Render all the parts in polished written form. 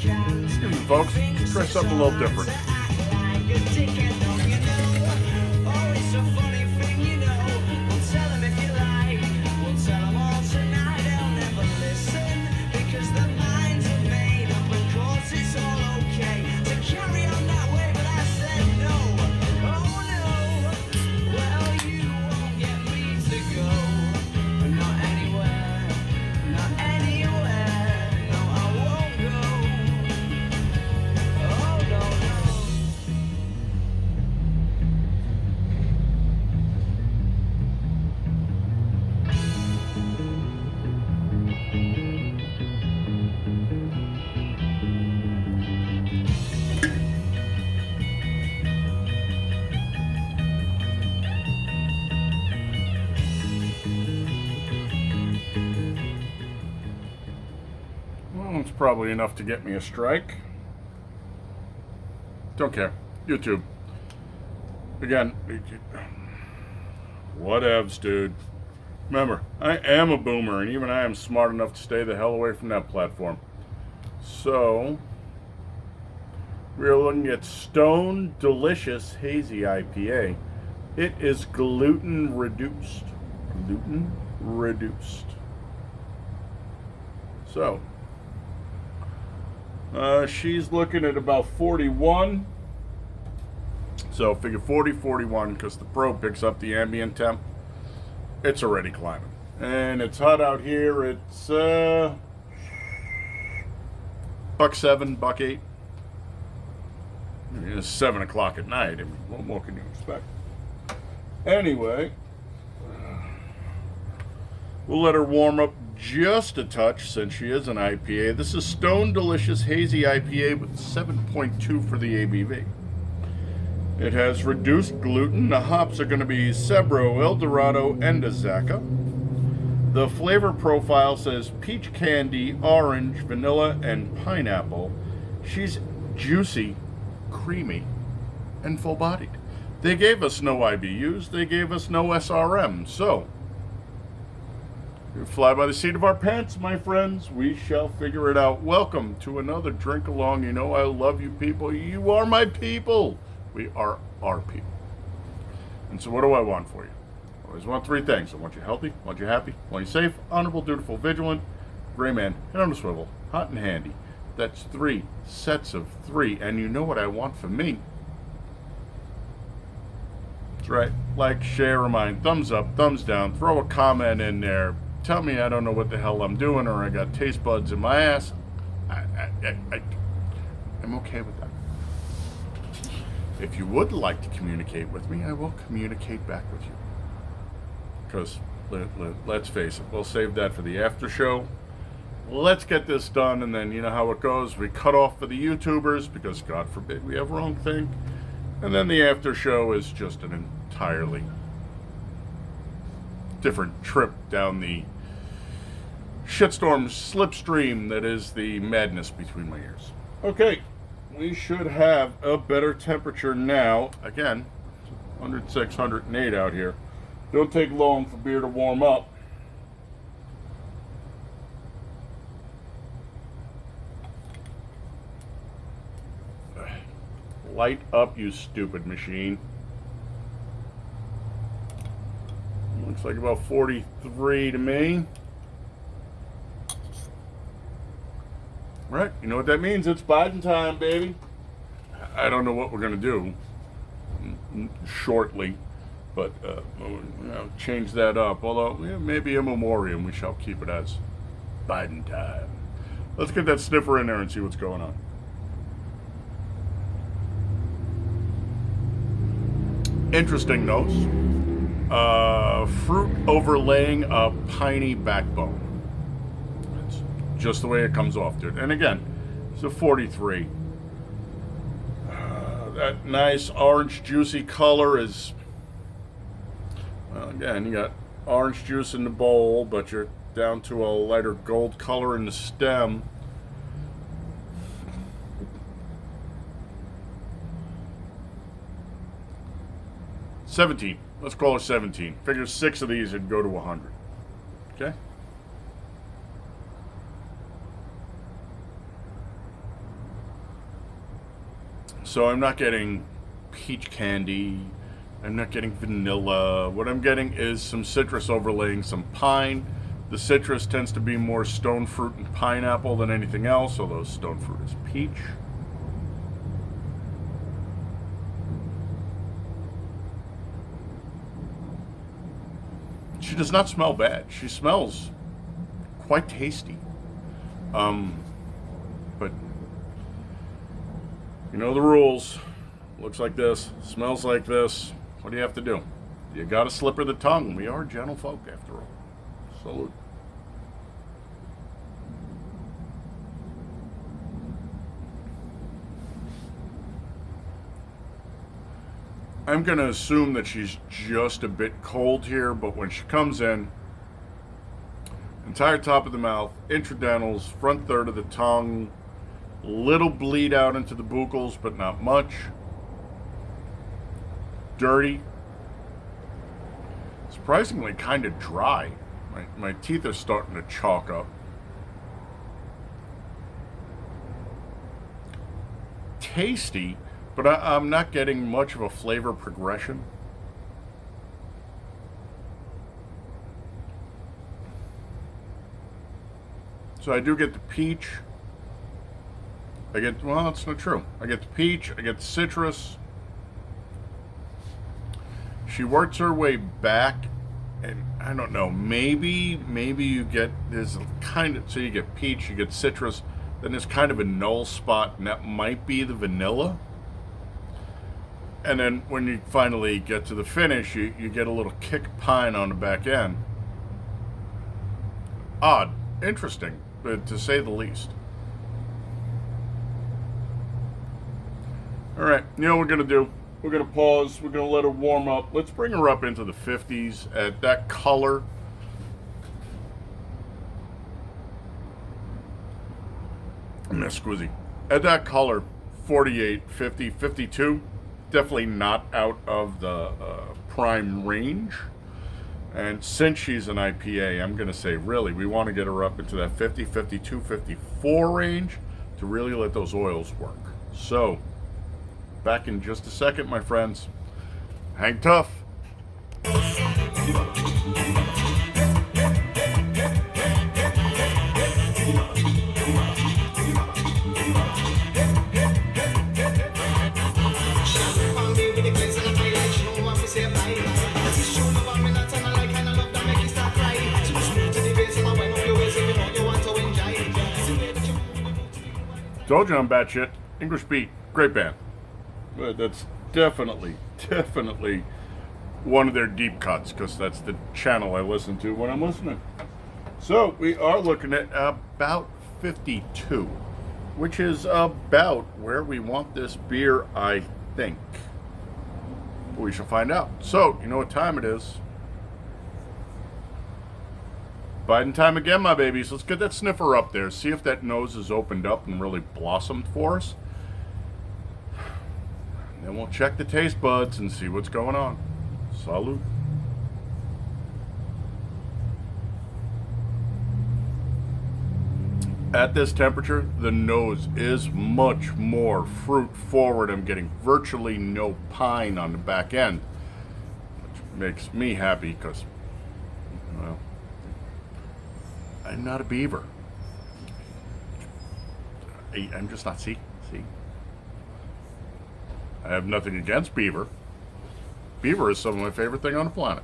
Excuse me, folks. Try something a little different. Well, it's probably enough to get me a strike. Don't care. YouTube. Again, whatevs, dude. Remember, I am a boomer, and even I am smart enough to stay the hell away from that platform. So, we're looking at Stone Delicious Hazy IPA. It is gluten reduced. Gluten reduced. So, she's looking at about 41. So figure 40, 41, because the probe picks up the ambient temp. It's already climbing. And it's hot out here. It's $1.07, $1.08. It's 7 o'clock at night. I mean, what more can you expect? Anyway, we'll let her warm up just a touch since she is an IPA. This is Stone Delicious Hazy IPA with 7.2 for the ABV. It has reduced gluten. The hops are going to be Cebro, El Dorado, and Azacca. The flavor profile says peach candy, orange, vanilla, and pineapple. She's juicy, creamy, and full-bodied. They gave us no IBUs. They gave us no SRM. So, we fly by the seat of our pants, my friends. We shall figure it out. Welcome to another drink along. You know I love you people. You are my people. We are our people. And so what do I want for you? I always want three things. I want you healthy, I want you happy, I want you safe, honorable, dutiful, vigilant, gray man, head on a swivel, hot and handy. That's 3 sets of 3. And you know what I want for me? That's right. Like, share, remind, thumbs up, thumbs down, throw a comment in there. Tell me I don't know what the hell I'm doing or I got taste buds in my ass. I'm okay with that. If you would like to communicate with me, I will communicate back with you. Because, let's face it, we'll save that for the after show. Let's get this done, and then you know how it goes. We cut off for the YouTubers, because God forbid we have wrong thing. And then the after show is just an entirely different trip down the shitstorm slipstream that is the madness between my ears. Okay. We should have a better temperature now. Again, 106, 108 out here. Don't take long for beer to warm up. Light up, you stupid machine. Looks like about 43 to me. Right, you know what that means? It's Biden time, baby. I don't know what we're going to do shortly, but change that up. Although, maybe a memoriam, we shall keep it as Biden time. Let's get that sniffer in there and see what's going on. Interesting notes. Fruit overlaying a piney backbone. Just the way it comes off, dude. And again, it's a 43. That nice orange juicy color is, well, again, you got orange juice in the bowl, but you're down to a lighter gold color in the stem. $17. Let's call it 17. Figure 6 of these would go to 100. Okay? So I'm not getting peach candy. I'm not getting vanilla. What I'm getting is some citrus overlaying some pine. The citrus tends to be more stone fruit and pineapple than anything else, although stone fruit is peach. She does not smell bad. She smells quite tasty. But you know the rules. Looks like this, smells like this. What do you have to do? You gotta slip her the tongue. We are gentle folk after all. Salute. I'm gonna assume that she's just a bit cold here, but when she comes in, entire top of the mouth, intradentals, front third of the tongue, little bleed out into the buccals, but not much. Dirty. Surprisingly kind of dry. My teeth are starting to chalk up. Tasty, but I'm not getting much of a flavor progression. So I do get the peach. Well, that's not true. I get the peach, I get the citrus. She works her way back, and I don't know, maybe you get, there's kind of, so you get peach, you get citrus, then there's kind of a null spot, and that might be the vanilla. And then when you finally get to the finish, you get a little kick pine on the back end. Odd, interesting, but to say the least. All right, you know what we're gonna do? We're gonna pause, we're gonna let her warm up. Let's bring her up into the 50s at that color. Squizzy. At that color, 48, 50, 52. Definitely not out of the prime range. And since she's an IPA, I'm gonna say really, we wanna get her up into that 50, 52, 54 range to really let those oils work. So, back in just a second, my friends. Hang tough. Told you I'm batshit. English Beat, great band. But that's definitely one of their deep cuts, because that's the channel I listen to when I'm listening. So we are looking at about 52, which is about where we want this beer, I think. We shall find out. So, you know what time it is. Biden time again, my babies. Let's get that sniffer up there. See if that nose is opened up and really blossomed for us. Then we'll check the taste buds and see what's going on. Salud. At this temperature, the nose is much more fruit forward. I'm getting virtually no pine on the back end, which makes me happy because, well, I'm not a beaver. I'm just not, see? I have nothing against beaver. Beaver is some of my favorite thing on the planet.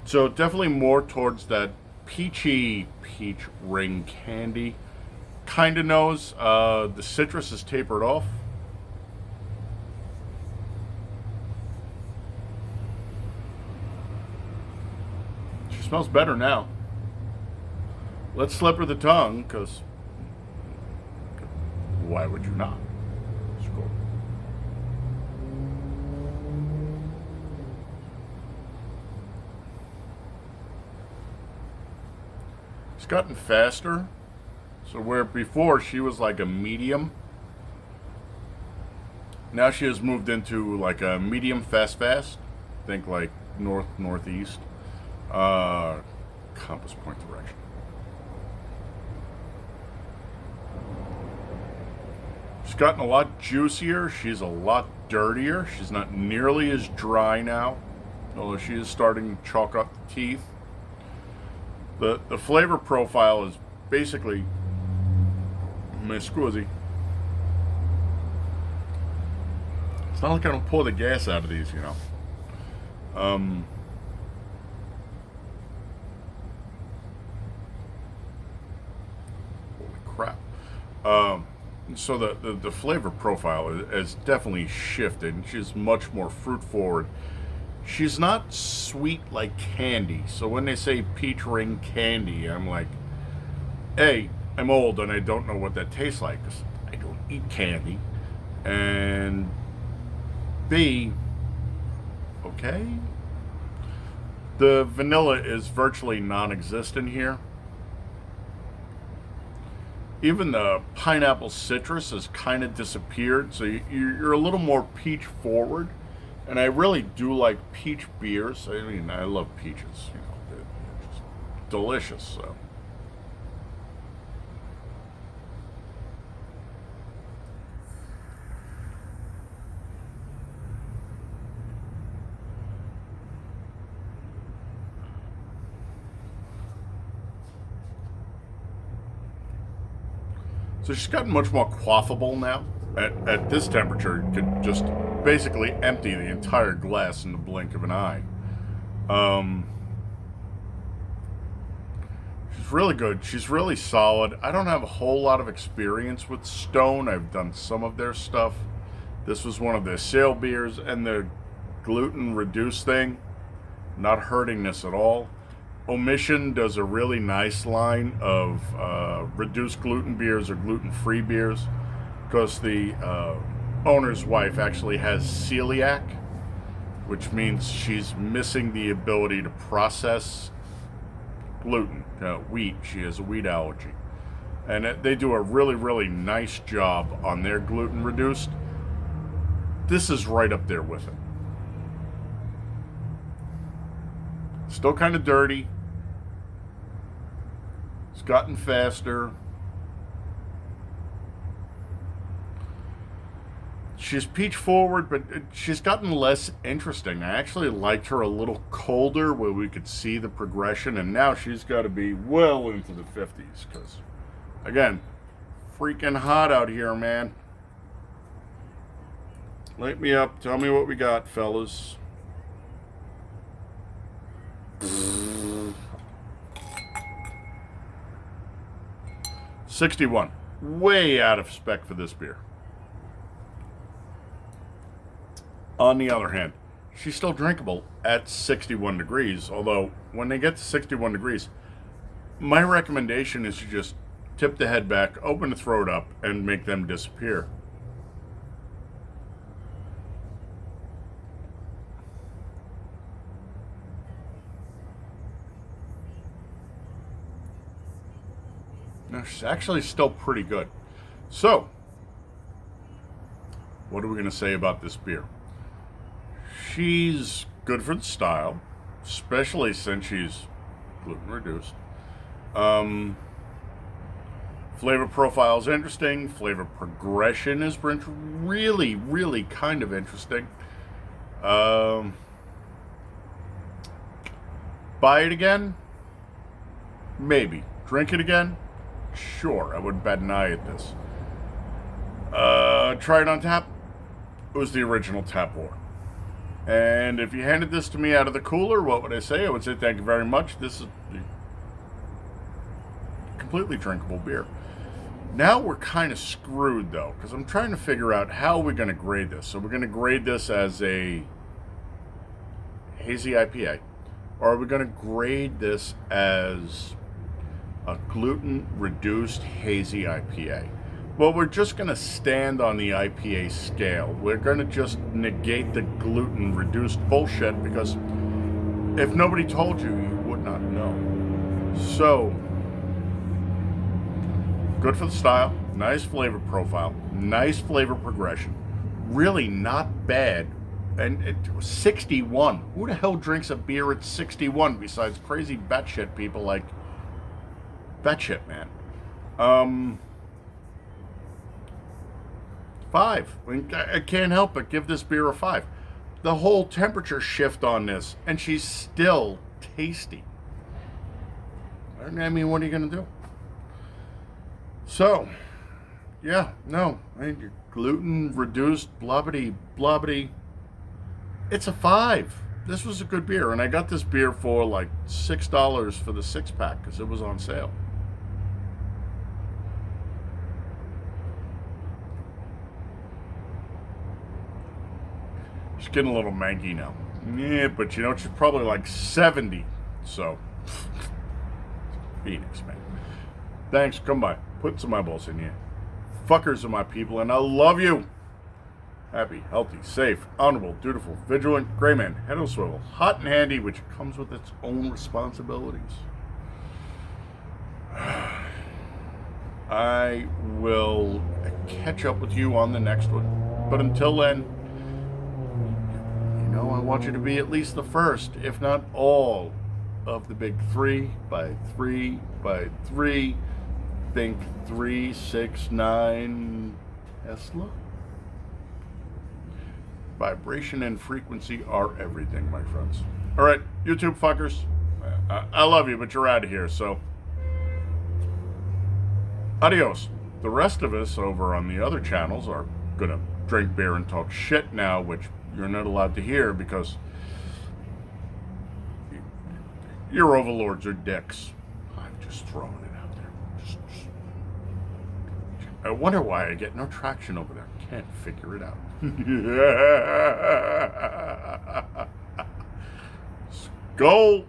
So definitely more towards that peachy peach ring candy kind of nose. The citrus is tapered off. She smells better now. Let's slip her the tongue, because why would you not? Scroll. It's gotten faster. So where before she was like a medium, now she has moved into like a medium fast. Think like northeast. compass point direction. She's gotten a lot juicier. She's a lot dirtier. She's not nearly as dry now, although she is starting to chalk up the teeth. The flavor profile is basically, my scusi. It's not like I don't pour the gas out of these, you know. Holy crap. So the flavor profile has definitely shifted. She's much more fruit forward. She's not sweet like candy. So when they say peach ring candy, I'm like, A, I'm old and I don't know what that tastes like because I don't eat candy. And B, okay. The vanilla is virtually non-existent here. Even the pineapple citrus has kind of disappeared, so you're a little more peach forward. And I really do like peach beers. I mean, I love peaches. You know, they're just delicious. So. So she's gotten much more quaffable now. At this temperature, you could just basically empty the entire glass in the blink of an eye. She's really good. She's really solid. I don't have a whole lot of experience with Stone. I've done some of their stuff. This was one of their sale beers, and the gluten reduced thing, not hurting this at all. Omission does a really nice line of reduced gluten beers or gluten-free beers because the owner's wife actually has celiac, which means she's missing the ability to process gluten, wheat. She has a wheat allergy. And they do a really, really nice job on their gluten reduced. This is right up there with it. Still kind of dirty. It's gotten faster. She's peach forward, but she's gotten less interesting. I actually liked her a little colder where we could see the progression, and now she's got to be well into the 50s because, again, freaking hot out here, man. Light me up. Tell me what we got, fellas. 61. Way out of spec for this beer. On the other hand, she's still drinkable at 61 degrees, although when they get to 61 degrees, my recommendation is to just tip the head back, open the throat up, and make them disappear. No, she's actually still pretty good. So, what are we going to say about this beer? She's good for the style, especially since she's gluten reduced. Flavor profile is interesting. Flavor progression is really, really kind of interesting. Buy it again? Maybe. Drink it again? Sure, I would bet an eye at this. Try it on tap? It was the original tap war. And if you handed this to me out of the cooler, what would I say? I would say thank you very much. This is a completely drinkable beer. Now we're kind of screwed, though, because I'm trying to figure out how we're going to grade this. So we're going to grade this as a hazy IPA, or are we going to grade this as a gluten-reduced hazy IPA? Well, we're just going to stand on the IPA scale. We're going to just negate the gluten-reduced bullshit because if nobody told you, you would not know. So, good for the style, nice flavor profile, nice flavor progression. Really not bad And it was 61. Who the hell drinks a beer at 61 besides crazy batshit people like batshit man? 5. I mean, I can't help but give this beer a 5. The whole temperature shift on this, and she's still tasty. I mean, what are you going to do? So, yeah, no. I mean, gluten, reduced, blobbity, blobbity. It's a 5. This was a good beer, and I got this beer for like $6 for the 6-pack because it was on sale. She's getting a little manky now. Yeah, but you know, she's probably like 70. So, Phoenix, man. Thanks, come by. Put some eyeballs in you. Fuckers are my people, and I love you. Happy, healthy, safe, honorable, dutiful, vigilant, gray man, head on swivel, hot and handy, which comes with its own responsibilities. I will catch up with you on the next one. But until then, you know, I want you to be at least the first, if not all, of the big 3 by 3 by 3. Think 3, 6, 9 Tesla. Vibration and frequency are everything, my friends. All right, YouTube fuckers, I love you, but you're out of here, so adios. The rest of us over on the other channels are gonna drink beer and talk shit now, which you're not allowed to hear because your overlords are dicks. I'm just throwing it out there. I wonder why I get no traction over there. Can't figure it out. Skull.